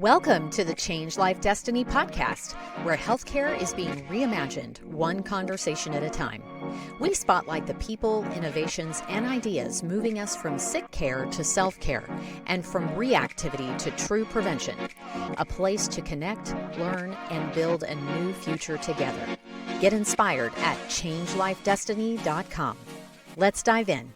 Welcome to the Change Life Destiny podcast, where healthcare is being reimagined one conversation at a time. We spotlight the people, innovations, and ideas moving us from sick care to self-care and from reactivity to true prevention. A place to connect, learn, and build a new future together. Get inspired at changelifedestiny.com. Let's dive in.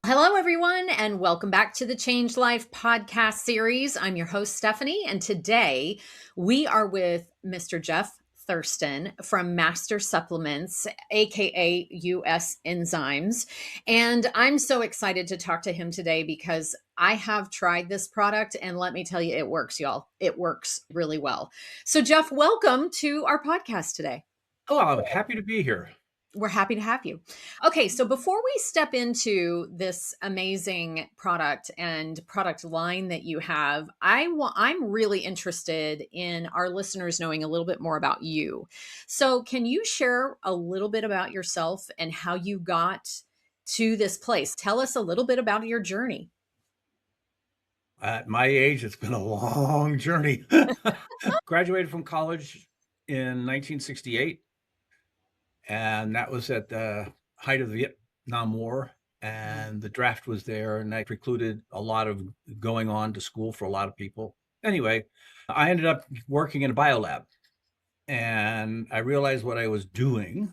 Hello, everyone, and welcome back to the Change Life podcast series. I'm your host, Stephanie, and today we are with Mr. Jeff Thurston from Master Supplements, aka US Enzymes. And I'm so excited to talk to him today because I have tried this product, and let me tell you, it works, y'all. It works really well. So, Jeff, welcome to our podcast today. Oh, I'm happy to be here. We're happy to have you. Okay, so before we step into this amazing product and product line that you have, I'm really interested in our listeners knowing a little bit more about you. So can you share a little bit about yourself and how you got to this place? Tell us a little bit about your journey. At my age, it's been a long journey. Graduated from college in 1968. And that was at the height of the Vietnam War, and the draft was there, and that precluded a lot of going on to school for a lot of people. Anyway, I ended up working in a biolab, and I realized what I was doing,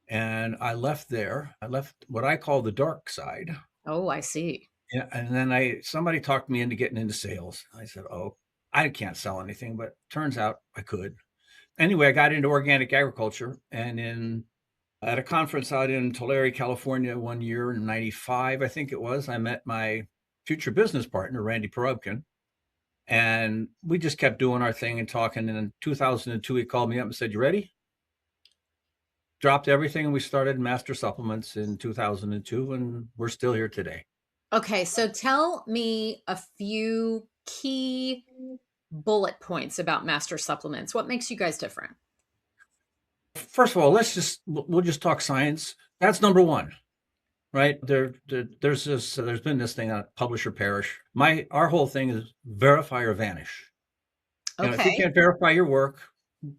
and I left there. I left what I call the dark side. Oh, I see. Yeah, and then somebody talked me into getting into sales. I said, "Oh, I can't sell anything," but turns out I could. Anyway, I got into organic agriculture, and at a conference out in Tulare, California, one year in 95, I think it was, I met my future business partner, Randy Porobkin, and we just kept doing our thing and talking. And in 2002, he called me up and said, "You ready?" Dropped everything, and we started Master Supplements in 2002, and we're still here today. Okay, so tell me a few key bullet points about Master Supplements. What makes you guys different? First of all, we'll just talk science. That's number one, right? There's been this thing on publish or perish. Our whole thing is verify or vanish. Okay. And if you can't verify your work,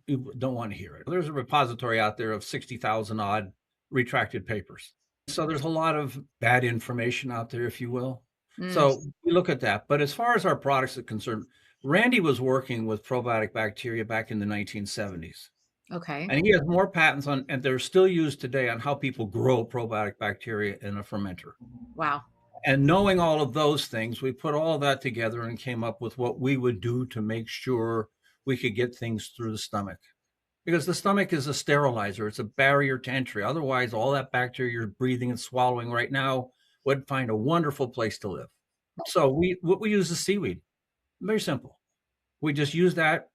you don't want to hear it. There's a repository out there of 60,000 odd retracted papers. So there's a lot of bad information out there, if you will. So we look at that. But as far as our products are concerned, Randy was working with probiotic bacteria back in the 1970s. Okay. And he has more patents on, and they're still used today, on how people grow probiotic bacteria in a fermenter. Wow. And knowing all of those things, we put all of that together and came up with what we would do to make sure we could get things through the stomach. Because the stomach is a sterilizer. It's a barrier to entry. Otherwise, all that bacteria you're breathing and swallowing right now would find a wonderful place to live. So what we use is seaweed. Very simple. We just use that.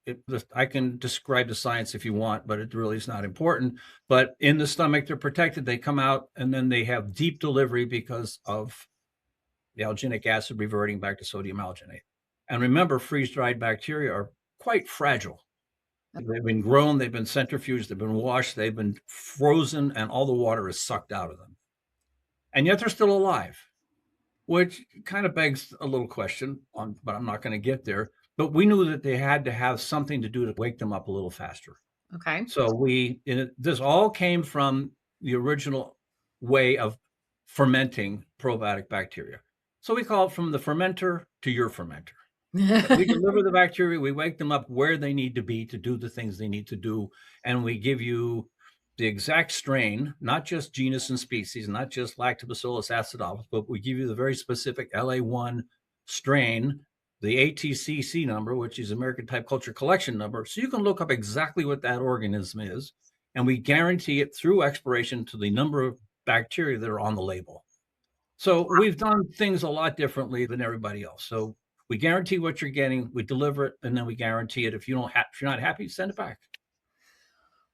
I can describe the science if you want, but it really is not important. But in the stomach, they're protected. They come out, and then they have deep delivery because of the alginic acid reverting back to sodium alginate. And remember, freeze-dried bacteria are quite fragile. They've been grown, they've been centrifuged, they've been washed, they've been frozen, and all the water is sucked out of them. And yet they're still alive, which kind of begs a little question, but I'm not going to get there. But we knew that they had to have something to do to wake them up a little faster. Okay. So this all came from the original way of fermenting probiotic bacteria. So we call it from the fermenter to your fermenter. We deliver the bacteria, we wake them up where they need to be to do the things they need to do. And we give you the exact strain, not just genus and species, not just Lactobacillus acidophilus, but we give you the very specific LA1 strain, the ATCC number, which is American Type Culture Collection number. So you can look up exactly what that organism is. And we guarantee it through expiration to the number of bacteria that are on the label. So we've done things a lot differently than everybody else. So we guarantee what you're getting, we deliver it, and then we guarantee it. If you're not happy, send it back.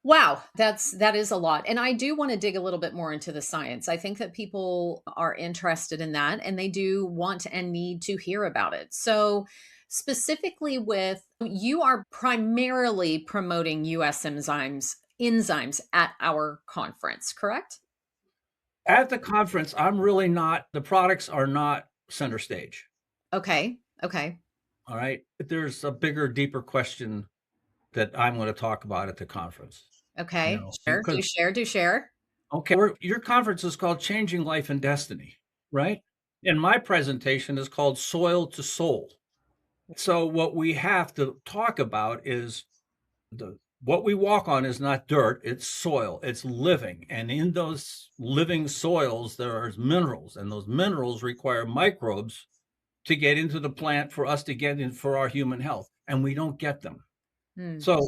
Wow, that is a lot. And I do want to dig a little bit more into the science. I think that people are interested in that, and they do want and need to hear about it. So specifically you are primarily promoting US enzymes at our conference, correct? At the conference, I'm really not, the products are not center stage. Okay. All right. There's a bigger, deeper question that I'm going to talk about at the conference. Okay. Share. Do Because share. Do share. okay, your conference is called Changing Life and Destiny, right? And my presentation is called Soil to Soul. So what we have to talk about is the what we walk on is not dirt, it's soil, it's living. And in those living soils, there are minerals, and those minerals require microbes to get into the plant for us to get in for our human health, and we don't get them. Hmm. So,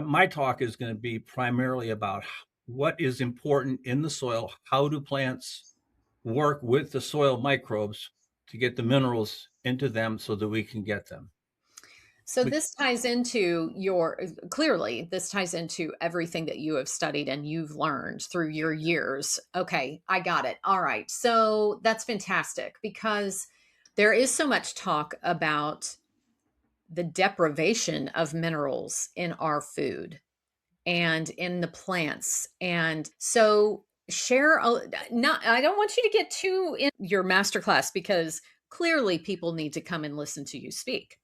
my talk is going to be primarily about what is important in the soil. How do plants work with the soil microbes to get the minerals into them so that we can get them? So We, this ties into your clearly, this ties into everything that you have studied and you've learned through your years. Okay, I got it. All right. So that's fantastic because there is so much talk about the deprivation of minerals in our food and in the plants. And so share not I don't want you to get too in your masterclass because clearly people need to come and listen to you speak.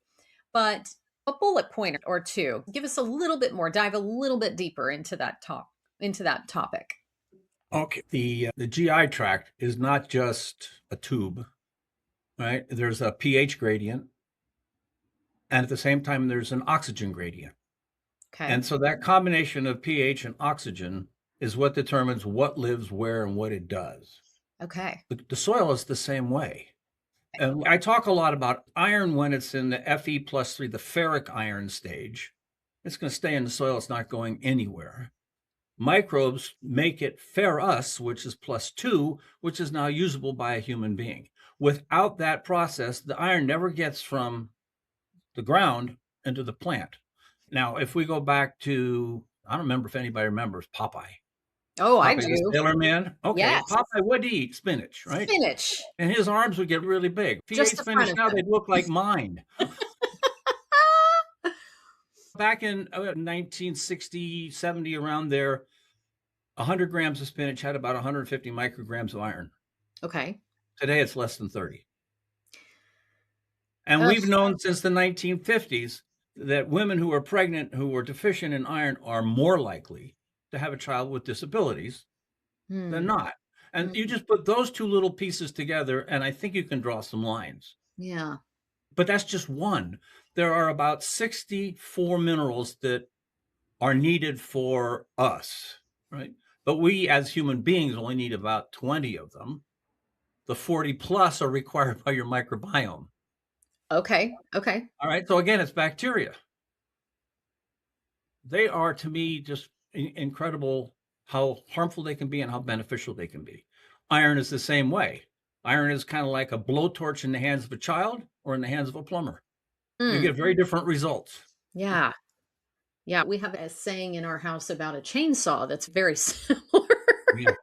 But a bullet point or two, give us a little bit more, dive a little bit deeper into that topic. okay, the GI tract is not just a tube, right? There's a pH gradient, and at the same time, there's an oxygen gradient. Okay. And so that combination of pH and oxygen is what determines what lives where and what it does. Okay. The soil is the same way. And I talk a lot about iron when it's in the Fe+3, the ferric iron stage. It's going to stay in the soil, it's not going anywhere. Microbes make it ferrous, which is +2, which is now usable by a human being. Without that process, the iron never gets from the ground into the plant. Now, if we go back to, I don't remember if anybody remembers Popeye. Oh, I Popeye the do. Sailor Man. Okay, Yes. Popeye would eat spinach, right? Spinach. And his arms would get really big. If he Just ate the front spinach of now, him. they'd look like mine. Back in 1960, 70, around there, 100 grams of spinach had about 150 micrograms of iron. Okay. Today, it's less than 30. And Ugh. we've known since the 1950s that women who are pregnant who are deficient in iron are more likely to have a child with disabilities than Hmm. not. And you Hmm. just put those two little pieces together, and I think you can draw some lines. Yeah. But that's just one. There are about 64 minerals that are needed for us, right? But we as human beings only need about 20 of them. The 40 plus are required by your microbiome. Okay. Okay. All right. So again, it's bacteria. They are, to me, just incredible how harmful they can be and how beneficial they can be. Iron is the same way. Iron is kind of like a blowtorch in the hands of a child or in the hands of a plumber. You Hmm. get very different results. Yeah. Yeah. We have a saying in our house about a chainsaw that's very similar. Yeah.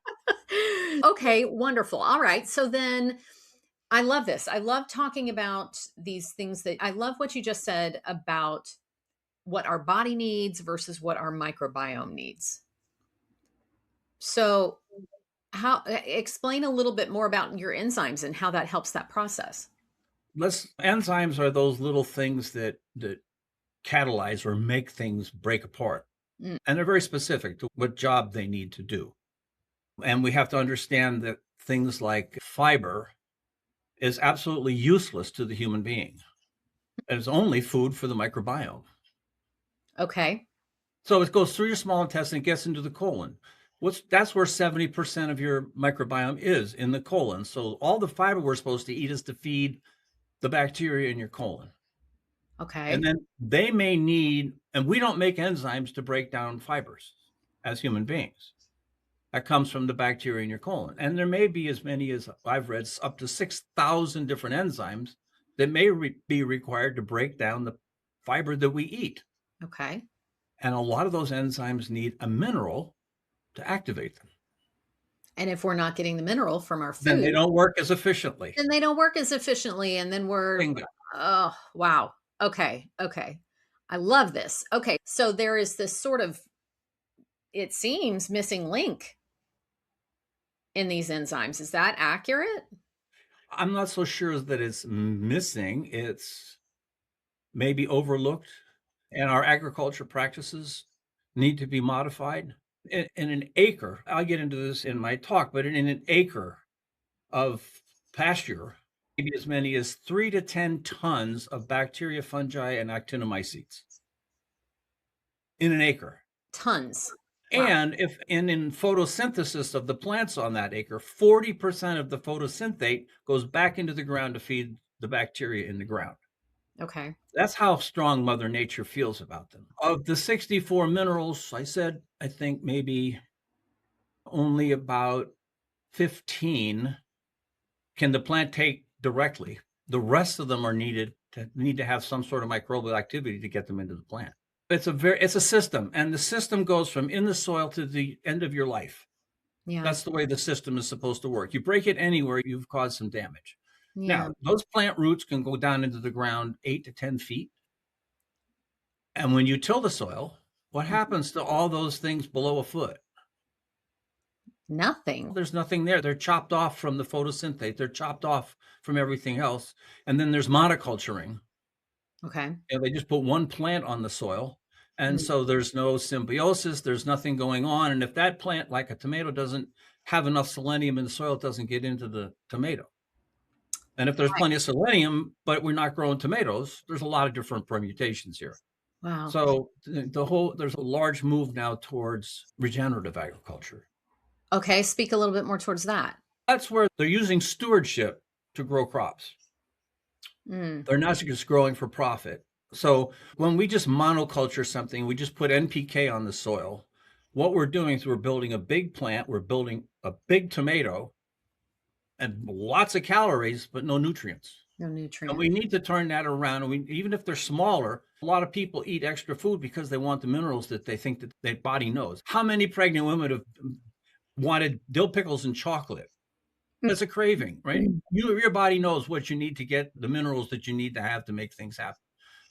Okay, wonderful. All right. So then I love this. I love talking about these things that I love what you just said about what our body needs versus what our microbiome needs. So, how explain a little bit more about your enzymes and how that helps that process. Enzymes are those little things that catalyze or make things break apart. Mm, And they're very specific to what job they need to do. And we have to understand that things like fiber is absolutely useless to the human being. It's only food for the microbiome. okay. So it goes through your small intestine, gets into the colon. That's where 70% of your microbiome is, in the colon. So all the fiber we're supposed to eat is to feed the bacteria in your colon. And Okay. then they may need, and we don't make enzymes to break down fibers as human beings. That comes from the bacteria in your colon. And there may be as many as I've read, up to 6,000 different enzymes that may be required to break down the fiber that we eat. Okay. And a lot of those enzymes need a mineral to activate them. And if we're not getting the mineral from our Then they food, don't work as efficiently. then they don't work as efficiently and then we're Bingo. oh, wow. Okay. Okay. I love this. Okay. So there is this sort of it seems missing link in these enzymes. Is that accurate? I'm not so sure that it's missing. may be overlooked, and our agriculture practices need to be modified. In an acre, I'll get into this in my talk, but in an acre of pasture, maybe as many as 3 to 10 tons of bacteria, fungi, and actinomycetes in an acre. Tons. Wow. And if in photosynthesis of the plants on that acre, 40% of the photosynthate goes back into the ground to feed the bacteria in the ground. Okay. That's how strong Mother Nature feels about them. Of the 64 minerals, I think maybe only about 15 can the plant take directly. The rest of them are need to have some sort of microbial activity to get them into the plant. It's a system, and the system goes from in the soil to the end of your life. Yeah. That's the way the system is supposed to work. You break it anywhere, you've caused some damage. Yeah. Now, those plant roots can go down into the ground 8 to 10 feet. And when you till the soil, what happens to all those things below a foot? Nothing. There's nothing there. They're chopped off from the photosynthate. They're chopped off from everything else. And then there's monoculturing. Okay. And they just put one plant on the soil. And Mm. so there's no symbiosis. There's nothing going on. And if that plant, like a tomato, doesn't have enough selenium in the soil, it doesn't get into the tomato. And if there's plenty of selenium, but we're not growing tomatoes, there's a lot of different permutations here. Wow. So there's a large move now towards regenerative agriculture. Okay. Speak a little bit more towards that. That's where they're using stewardship to grow crops. Mm. They're not just growing for profit. So when we just monoculture something, we just put NPK on the soil, what we're doing is we're building a big plant, we're building a big tomato, and lots of calories, but no nutrients. No And nutrients. we need to turn that around. And even if they're smaller, a lot of people eat extra food because they want the minerals that they think that their body knows. How many pregnant women have wanted dill pickles and chocolate? That's a craving, right? Your body knows what you need to get the minerals that you need to have to make things happen.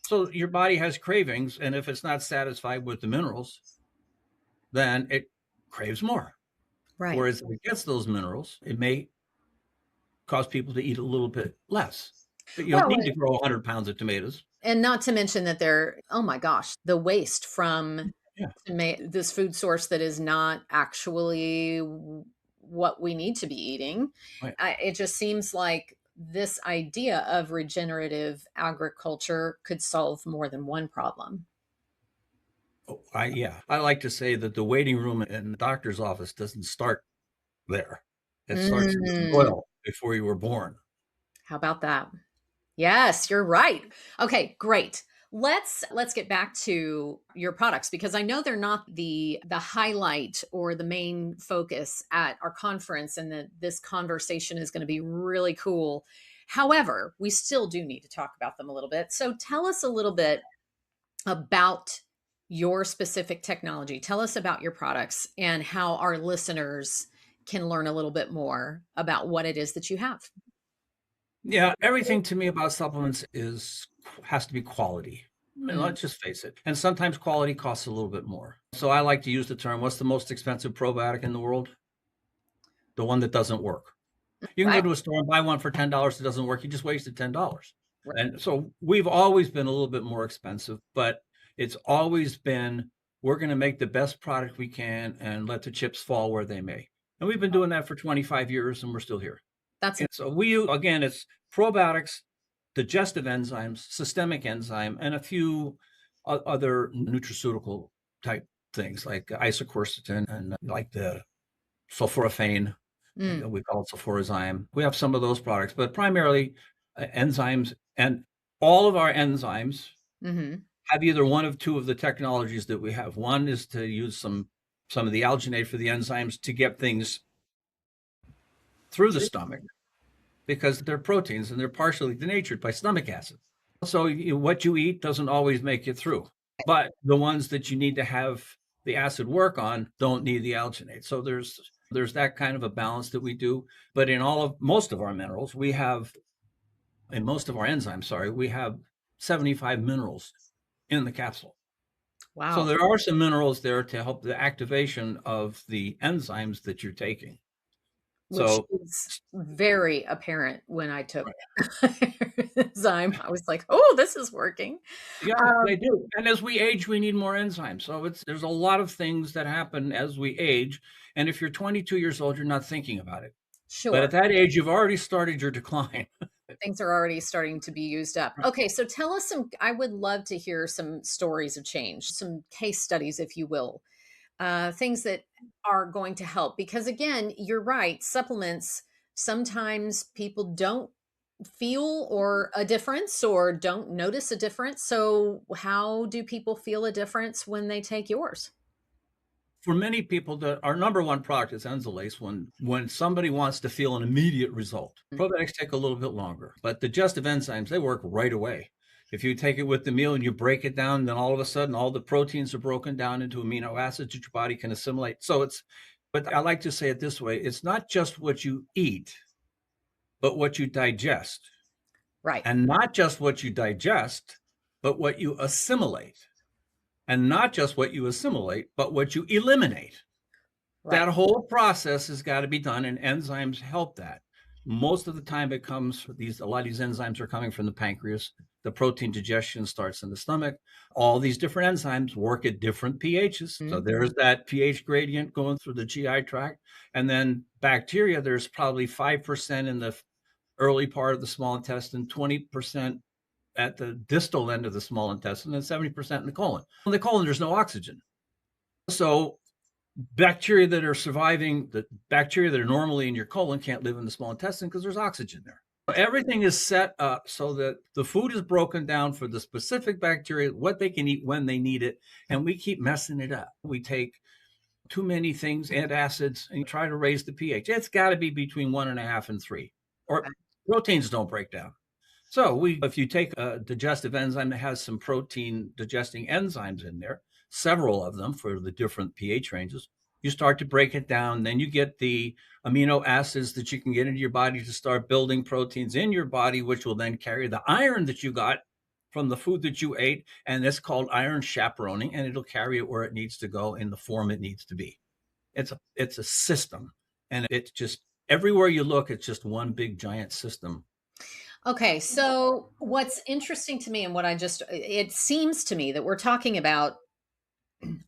So your body has cravings, and if it's not satisfied with the minerals, then it craves more. Right. Whereas if it gets those minerals, it may cause people to eat a little bit less. But you don't need to grow 100 pounds of tomatoes. And not to mention that oh my gosh, the waste from this food source that is not actually what we need to be eating. Right. It just seems like this idea of regenerative agriculture could solve more than one problem. I like to say that the waiting room in the doctor's office doesn't start there. It starts in the soil before you were born. How about that? Yes, you're right. Okay, great. Let's get back to your products, because I know they're not the highlight or the main focus at our conference, and that this conversation is going to be really cool. However, we still do need to talk about them a little bit. So tell us a little bit about your specific technology. Tell us about your products and how our listeners can learn a little bit more about what it is that you have. Yeah, everything to me about supplements has to be quality. And let's just face it. And sometimes quality costs a little bit more. So I like to use the term, what's the most expensive probiotic in the world? The one that doesn't work. You can go to a store and buy one for $10 that doesn't work. You just wasted $10. And so we've always been a little bit more expensive, but it's always been, we're going to make the best product we can and let the chips fall where they may. And we've been doing that for 25 years, and we're still here. So again, it's probiotics, digestive enzymes, systemic enzyme, and a few other nutraceutical type things like isoquercetin and like the sulforaphane. We call it sulforazyme. We have some of those products, but primarily enzymes. And all of our enzymes have either one of two of the technologies that we have. One is to use some of the alginate for the enzymes to get things through the stomach, because they're proteins and they're partially denatured by stomach acid. So what you eat doesn't always make it through, but the ones that you need to have the acid work on don't need the alginate. So there's that kind of a balance that we do. But in most of our minerals, in most of our enzymes, we have 75 minerals in the capsule. Wow. So there are some minerals there to help the activation of the enzymes that you're taking. which So, is very apparent when I took enzyme. I was like, "Oh, this is working." yeah, Um, they do. And as we age, we need more enzymes. So there's a lot of things that happen as we age. And if you're 22 years old, you're not thinking about it. But sure. at that age, you've already started your decline. Things are already starting to be used up. Okay, so tell us some I would love to hear some stories of change, some case studies, if you will, things that are going to help. Because again, you're right, supplements, sometimes people don't feel or a difference or don't notice a difference. So how do people feel a difference when they take yours? For many people, our number one product is Enzalase when somebody wants to feel an immediate result. Mm. Probiotics take a little bit longer, but digestive enzymes, they work right away. If you take it with the meal and you break it down, then all of a sudden all the proteins are broken down into amino acids that your body can assimilate. But I like to say it this way, it's not just what you eat, but what you digest. Right, And not just what you digest, but what you assimilate. And not just what you assimilate, but what you eliminate. right. That whole process has got to be done, and enzymes help that. Most of the time, a lot of these enzymes are coming from the pancreas. The protein digestion starts in the stomach. All these different enzymes work at different pHs. So Mhm. there's that pH gradient going through the GI tract. And then bacteria, there's probably 5% in the early part of the small intestine, 20% at the distal end of the small intestine, and 70% in the colon. In the colon, there's no oxygen. So the bacteria that are normally in your colon can't live in the small intestine because there's oxygen there. Everything is set up so that the food is broken down for the specific bacteria, what they can eat when they need it, and we keep messing it up. We take too many things, antacids, and try to raise the pH. It's got to be between 1.5 and 3, or proteins don't break down. So if you take a digestive enzyme that has some protein digesting enzymes in there, several of them for the different pH ranges, you start to break it down. Then you get the amino acids that you can get into your body to start building proteins in your body, which will then carry the iron that you got from the food that you ate. And it's called iron chaperoning, and it'll carry it where it needs to go in the form it needs to be. It's a system. And it's just everywhere you look, it's just one big giant system. Okay, so what's interesting to me and it seems to me that we're talking about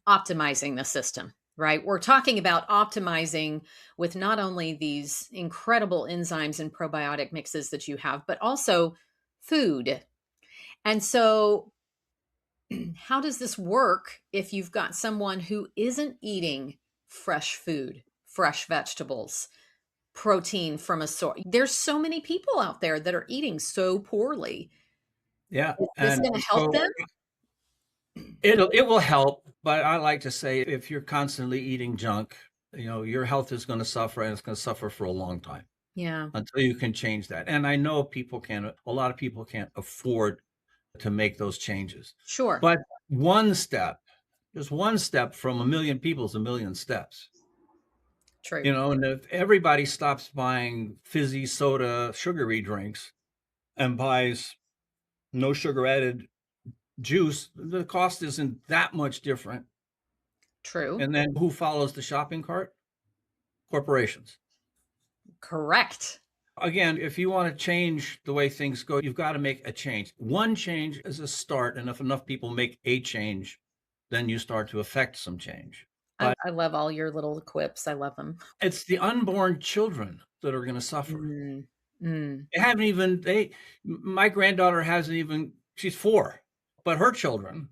optimizing the system, right? We're talking about optimizing with not only these incredible enzymes and probiotic mixes that you have, but also food. And so, how does this work if you've got someone who isn't eating fresh food, fresh vegetables, protein from a source? There's so many people out there that are eating so poorly. Yeah. Is this And going to help so them? it will help, but I like to say if you're constantly eating junk, your health is going to suffer, and it's going to suffer for a long time Yeah, until you can change that. And I know a lot of people can't afford to make those changes. sure. But one step, just one step from a million people is a million steps. True. And if everybody stops buying fizzy soda, sugary drinks and buys no sugar added juice, the cost isn't that much different. True. And then who follows the shopping cart? Corporations. Correct. Again, if you want to change the way things go, you've got to make a change. One change is a start. And if enough people make a change, then you start to affect some change. But I love all your little quips. I love them. it's the unborn children that are going to suffer. Mm, mm, My granddaughter she's 4, but her children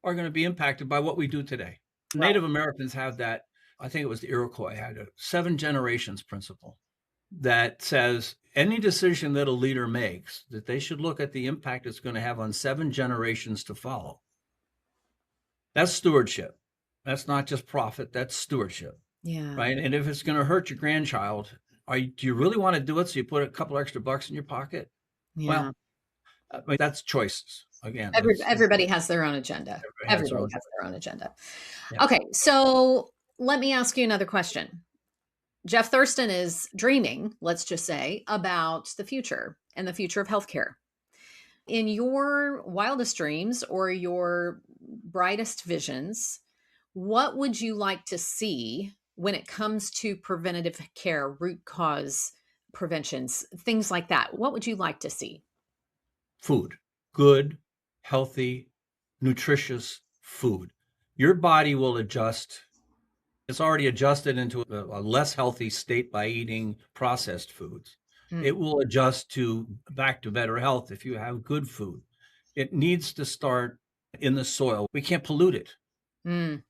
are going to be impacted by what we do today. right. Native Americans have that. I think it was the Iroquois had a 7 generations principle that says any decision that a leader makes, that they should look at the impact it's going to have on 7 generations to follow. That's stewardship. That's not just profit, that's stewardship, Yeah. right? And if it's going to hurt your grandchild, do you really want to do it so you put a couple extra bucks in your pocket? Yeah. Well, that's choices. Again, Everybody has their own agenda. everybody has their Everybody own. has their own agenda. Yeah. Okay. So let me ask you another question. Jeff Thurston is dreaming, let's just say, about the future and the future of healthcare. In your wildest dreams or your brightest visions, what would you like to see when it comes to preventative care, root cause preventions, things like that? What would you like to see? Food, good, healthy, nutritious food. Your body will adjust. It's already adjusted into a less healthy state by eating processed foods. Mm, It will adjust to back to better health if you have good food. It needs to start in the soil. We can't pollute it. mm,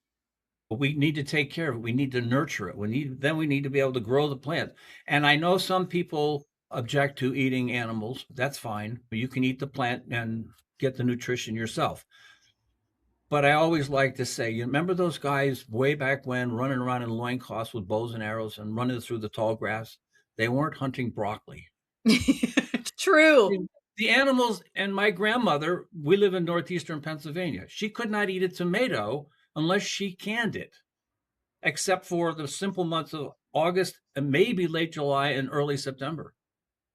But we need to take care of it. We need to nurture it. We need to be able to grow the plant. And I know some people object to eating animals. That's fine. You can eat the plant and get the nutrition yourself. But I always like to say, you remember those guys way back when running around in loincloths with bows and arrows and running through the tall grass? They weren't hunting broccoli. True. The animals, and my grandmother, we live in northeastern Pennsylvania. She could not eat a tomato unless she canned it, except for the simple months of August and maybe late July and early September.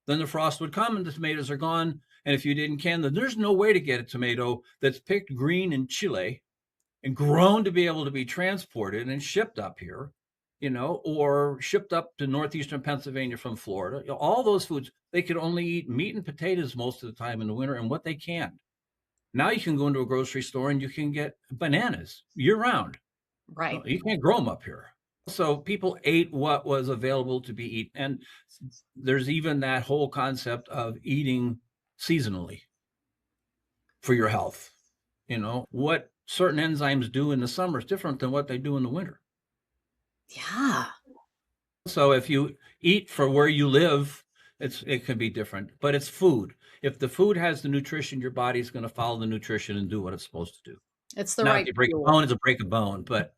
Then the frost would come and the tomatoes are gone. And if you didn't can them, there's no way to get a tomato that's picked green in Chile and grown to be able to be transported and shipped up here, or shipped up to northeastern Pennsylvania from Florida. All those foods, they could only eat meat and potatoes most of the time in the winter and what they can. Now you can go into a grocery store and you can get bananas year round. Right. You can't grow them up here. So people ate what was available to be eaten. And there's even that whole concept of eating seasonally for your health. What certain enzymes do in the summer is different than what they do in the winter. Yeah. So if you eat for where you live, it can be different, but it's food. If the food has the nutrition, your body's going to follow the nutrition and do what it's supposed to do. It's the Now, if right you break a fuel. bone, it's a break a bone, but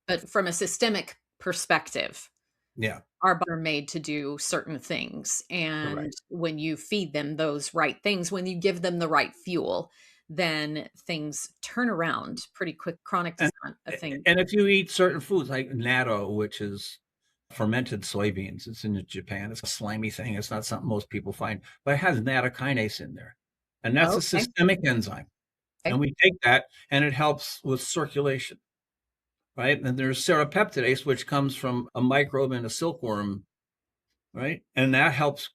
But from a systemic perspective, yeah, our bodies are made to do certain things. And correct. when you feed them those right things, when you give them the right fuel, then things turn around pretty quick. Chronic is And not a thing. and if you eat certain foods like natto, which is fermented soybeans, it's in Japan. It's a slimy thing. It's not something most people find, but it has nattokinase in there, and that's a Okay. systemic enzyme. And Okay. we take that, and it helps with circulation, right? And there's serrapeptidase, which comes from a microbe in a silkworm, right? And that helps.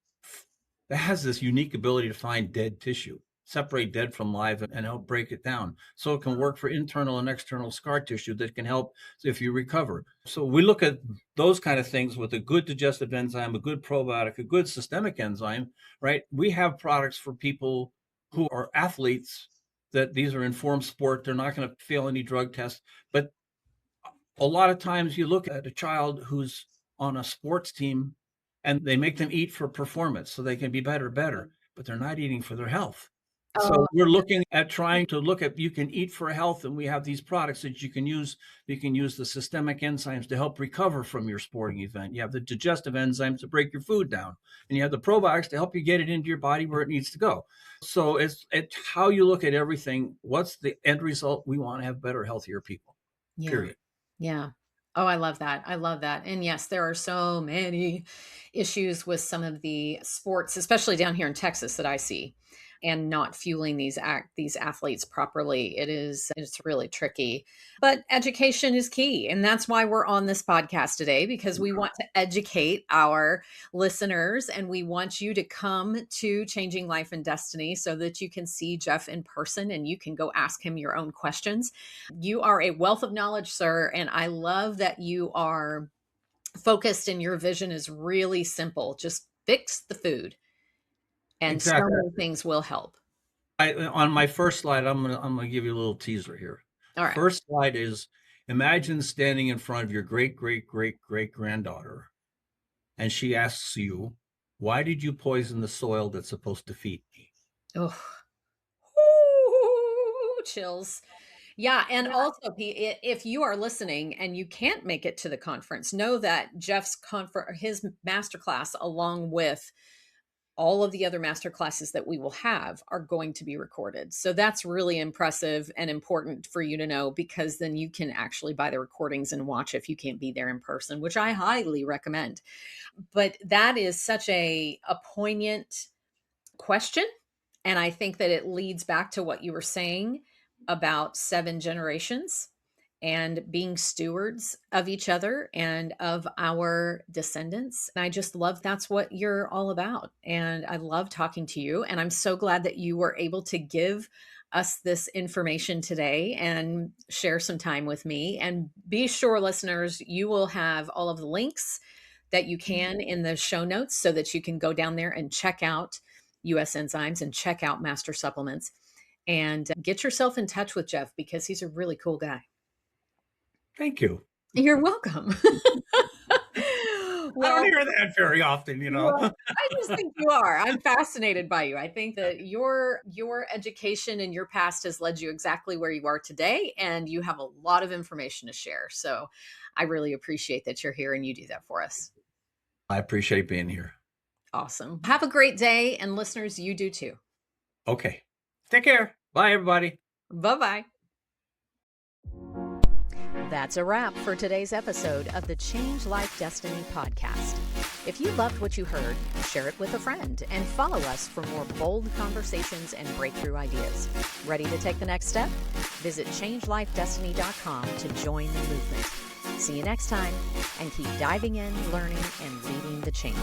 That has this unique ability to find dead tissue, separate dead from live, and help break it down. So it can work for internal and external scar tissue that can help if you recover. So we look at those kind of things with a good digestive enzyme, a good probiotic, a good systemic enzyme, right? We have products for people who are athletes that these are informed sport. They're not going to fail any drug tests. But a lot of times you look at a child who's on a sports team and they make them eat for performance so they can be better, but they're not eating for their health. So Oh, we're looking at trying to look at, you can eat for health, and we have these products that you can use. You can use the systemic enzymes to help recover from your sporting event. You have the digestive enzymes to break your food down, and you have the probiotics to help you get it into your body where it needs to go. So it's how you look at everything. What's the end result? We want to have better, healthier people, yeah. period. Yeah. Oh, I love that. I love that. And yes, there are so many issues with some of the sports, especially down here in Texas that I see, and not fueling these athletes properly. It's really tricky. But education is key, and that's why we're on this podcast today, because we want to educate our listeners and we want you to come to Changing Life and Destiny so that you can see Jeff in person and you can go ask him your own questions. You are a wealth of knowledge, sir, and I love that you are focused and your vision is really simple. Just fix the food, and so Exactly. many things will help. On my first slide, I'm gonna give you a little teaser here. All right. First slide is, imagine standing in front of your great great great great granddaughter, and she asks you, "Why did you poison the soil that's supposed to feed me?" Oh, ooh, chills. Yeah, and also, if you are listening and you can't make it to the conference, know that his masterclass, along with all of the other master classes that we will have, are going to be recorded. So that's really impressive and important for you to know, because then you can actually buy the recordings and watch if you can't be there in person, which I highly recommend. But that is such a poignant question. And I think that it leads back to what you were saying about 7 generations. and being stewards of each other and of our descendants. And I just love that's what you're all about. And I love talking to you. And I'm so glad that you were able to give us this information today and share some time with me. And be sure, listeners, you will have all of the links that you can in the show notes so that you can go down there and check out US Enzymes and check out Master Supplements and get yourself in touch with Jeff because he's a really cool guy. Thank you. You're welcome. I don't hear that very often, Well, I just think you are. I'm fascinated by you. I think that your education and your past has led you exactly where you are today, and you have a lot of information to share. So I really appreciate that you're here and you do that for us. I appreciate being here. Awesome. Have a great day, and listeners, you do too. Okay. Take care. Bye, everybody. Bye-bye. That's a wrap for today's episode of the Change Life Destiny podcast. If you loved what you heard, share it with a friend and follow us for more bold conversations and breakthrough ideas. Ready to take the next step? Visit changelifedestiny.com to join the movement. See you next time, and keep diving in, learning, and leading the change.